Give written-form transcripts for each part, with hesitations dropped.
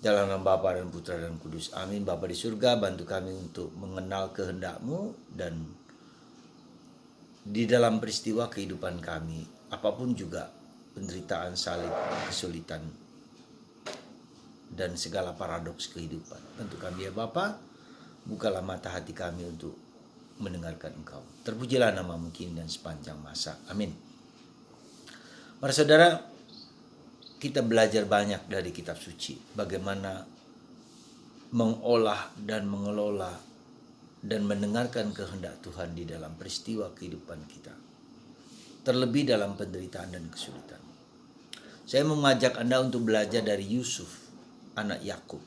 Dalam nama Bapa dan Putra dan Kudus. Amin. Bapa di surga, bantu kami untuk mengenal kehendak-Mu dan di dalam peristiwa kehidupan kami, apapun juga penderitaan, salib, kesulitan, dan segala paradoks kehidupan. Bantu kami ya Bapa, bukalah mata hati kami untuk mendengarkan Engkau. Terpujilah nama-Mu kini dan sepanjang masa. Amin. Para saudara, kita belajar banyak dari kitab suci, bagaimana mengolah dan mengelola dan mendengarkan kehendak Tuhan di dalam peristiwa kehidupan kita, terlebih dalam penderitaan dan kesulitan. Saya mengajak Anda untuk belajar dari Yusuf, anak Yakub.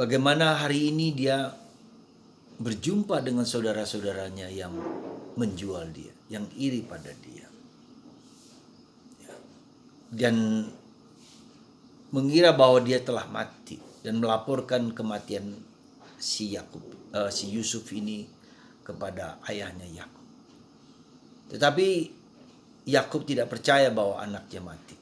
Bagaimana hari ini dia berjumpa dengan saudara-saudaranya yang menjual dia, yang iri pada dia, dan mengira bahwa dia telah mati dan melaporkan kematian si Yusuf ini kepada ayahnya Yakub. Tetapi Yakub tidak percaya bahwa anaknya mati.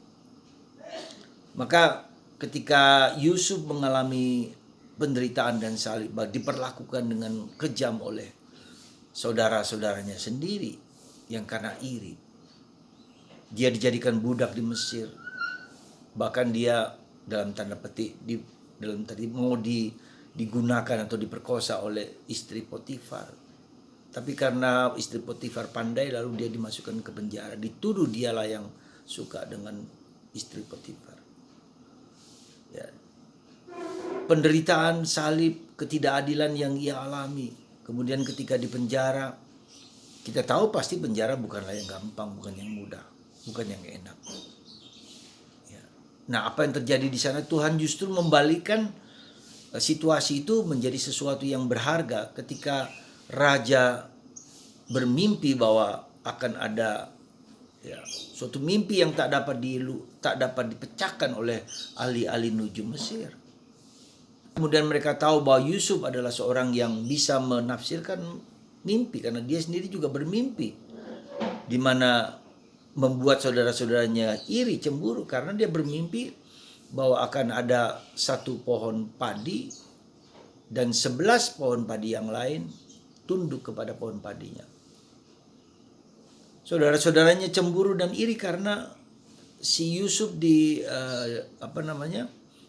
Maka ketika Yusuf mengalami penderitaan dan salib, diperlakukan dengan kejam oleh saudara-saudaranya sendiri yang karena iri. Dia dijadikan budak di Mesir. Bahkan dia dalam tanda petik mau digunakan atau diperkosa oleh istri Potifar. Tapi karena istri Potifar pandai, lalu dia dimasukkan ke penjara. Dituduh dialah yang suka dengan istri Potifar. Ya. Penderitaan, salib, ketidakadilan yang ia alami. Kemudian ketika di penjara, kita tahu pasti penjara bukanlah yang gampang, bukan yang mudah, bukan yang enak. Ya. Nah, apa yang terjadi di sana? Tuhan justru membalikan situasi itu menjadi sesuatu yang berharga ketika raja bermimpi bahwa akan ada suatu mimpi yang tak dapat dipecahkan oleh ahli-ahli nujum Mesir. Kemudian mereka tahu bahwa Yusuf adalah seorang yang bisa menafsirkan mimpi karena dia sendiri juga bermimpi, di mana membuat saudara-saudaranya iri, cemburu karena dia bermimpi bahwa akan ada satu pohon padi dan 11 pohon padi yang lain tunduk kepada pohon padinya. Saudara-saudaranya cemburu dan iri karena si Yusuf lebih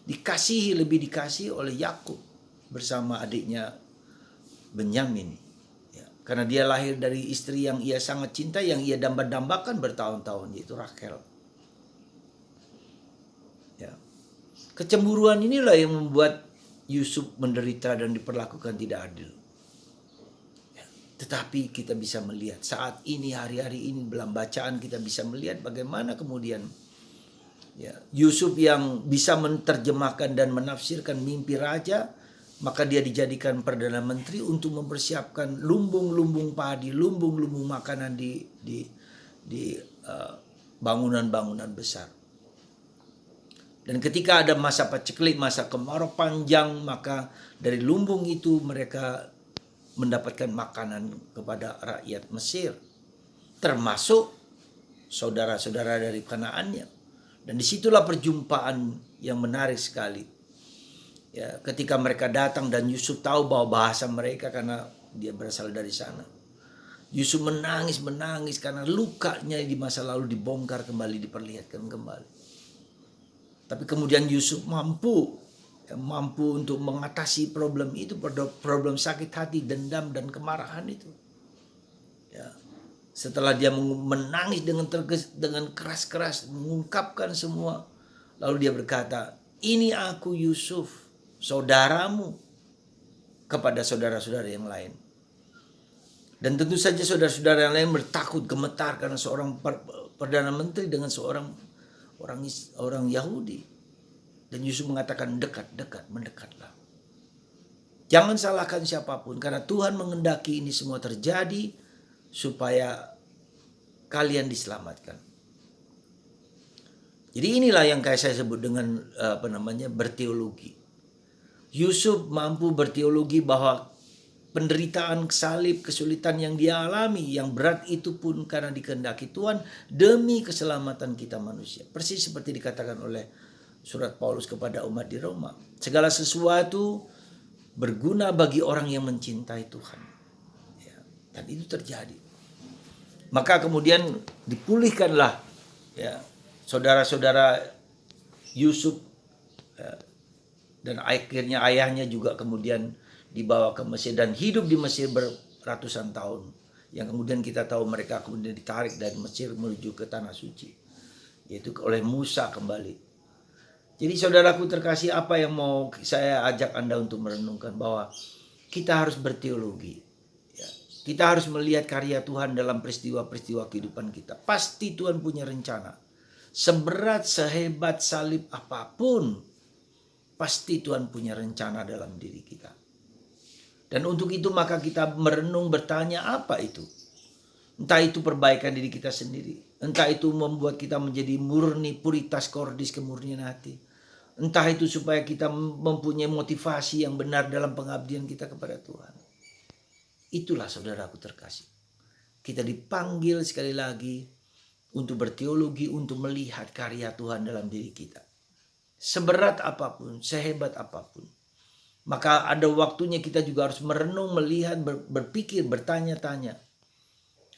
dikasihi oleh Yakub bersama adiknya Benyamin. Ya, karena dia lahir dari istri yang ia sangat cinta, yang ia damba-dambakan bertahun-tahun, yaitu Rachel. Ya. Kecemburuan inilah yang membuat Yusuf menderita dan diperlakukan tidak adil. Tetapi kita bisa melihat saat ini, hari-hari ini dalam bacaan kita bisa melihat bagaimana kemudian Yusuf yang bisa menerjemahkan dan menafsirkan mimpi raja, maka dia dijadikan Perdana Menteri untuk mempersiapkan lumbung-lumbung padi, lumbung-lumbung makanan di bangunan-bangunan besar. Dan ketika ada masa paceklik, masa kemarau panjang, maka dari lumbung itu mereka mendapatkan makanan kepada rakyat Mesir, termasuk saudara-saudara dari Kanaannya. Dan disitulah perjumpaan yang menarik sekali. Ya, ketika mereka datang dan Yusuf tahu bahwa bahasa mereka karena dia berasal dari sana. Yusuf menangis karena lukanya di masa lalu dibongkar kembali, diperlihatkan kembali. Tapi kemudian Yusuf mampu untuk mengatasi problem itu, problem sakit hati, dendam dan kemarahan itu. Ya. Setelah dia menangis dengan keras-keras, mengungkapkan semua, lalu dia berkata, "Ini aku Yusuf, saudaramu," kepada saudara-saudara yang lain. Dan tentu saja saudara-saudara yang lain bertakut, gemetar karena seorang Perdana Menteri dengan seorang orang Yahudi. Dan Yusuf mengatakan, mendekatlah. Jangan salahkan siapapun, karena Tuhan mengendaki ini semua terjadi supaya kalian diselamatkan. Jadi inilah yang saya sebut dengan berteologi. Yusuf mampu berteologi bahwa penderitaan, salib, kesulitan yang dia alami, yang berat itu pun karena dikehendaki Tuhan demi keselamatan kita manusia. Persis seperti dikatakan oleh surat Paulus kepada umat di Roma. Segala sesuatu berguna bagi orang yang mencintai Tuhan. Ya, dan itu terjadi. Maka kemudian dipulihkanlah ya saudara-saudara Yusuf dan akhirnya ayahnya juga kemudian dibawa ke Mesir dan hidup di Mesir beratusan tahun. Yang kemudian kita tahu mereka kemudian ditarik dari Mesir menuju ke Tanah Suci. Yaitu oleh Musa kembali. Jadi saudaraku terkasih, apa yang mau saya ajak Anda untuk merenungkan bahwa kita harus berteologi. Ya. Kita harus melihat karya Tuhan dalam peristiwa-peristiwa kehidupan kita. Pasti Tuhan punya rencana. Seberat, sehebat salib apapun, pasti Tuhan punya rencana dalam diri kita. Dan untuk itu maka kita merenung bertanya apa itu. Entah itu perbaikan diri kita sendiri. Entah itu membuat kita menjadi murni, puritas kordis, kemurnian hati. Entah itu supaya kita mempunyai motivasi yang benar dalam pengabdian kita kepada Tuhan. Itulah saudaraku terkasih. Kita dipanggil sekali lagi untuk berteologi, untuk melihat karya Tuhan dalam diri kita. Seberat apapun, sehebat apapun. Maka ada waktunya kita juga harus merenung, melihat, berpikir, bertanya-tanya.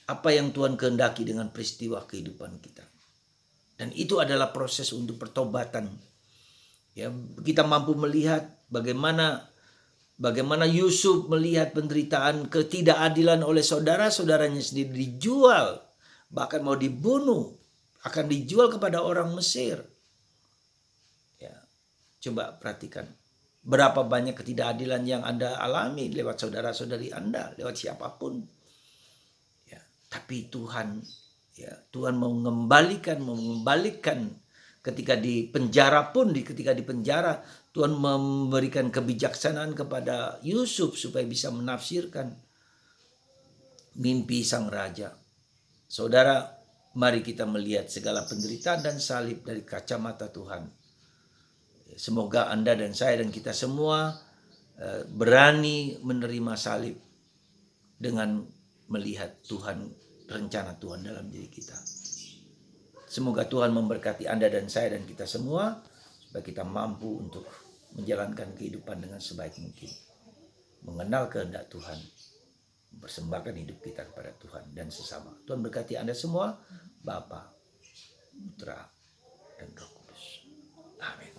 Apa yang Tuhan kehendaki dengan peristiwa kehidupan kita. Dan itu adalah proses untuk pertobatan. Ya, kita mampu melihat bagaimana Yusuf melihat penderitaan ketidakadilan oleh saudara-saudaranya sendiri, dijual, bahkan mau dibunuh, akan dijual kepada orang Mesir. Ya, coba perhatikan. Berapa banyak ketidakadilan yang Anda alami lewat saudara-saudari Anda, lewat siapapun. Ya, tapi Tuhan mau mengembalikan ketika di penjara pun, ketika di penjara Tuhan memberikan kebijaksanaan kepada Yusuf supaya bisa menafsirkan mimpi sang raja. Saudara, mari kita melihat segala penderitaan dan salib dari kacamata Tuhan. Semoga Anda dan saya dan kita semua berani menerima salib dengan melihat Tuhan, rencana Tuhan dalam diri kita. Semoga Tuhan memberkati Anda dan saya dan kita semua supaya kita mampu untuk menjalankan kehidupan dengan sebaik mungkin. Mengenal kehendak Tuhan, mempersembahkan hidup kita kepada Tuhan dan sesama. Tuhan berkati Anda semua, Bapa, Putra, dan Roh Kudus. Amin.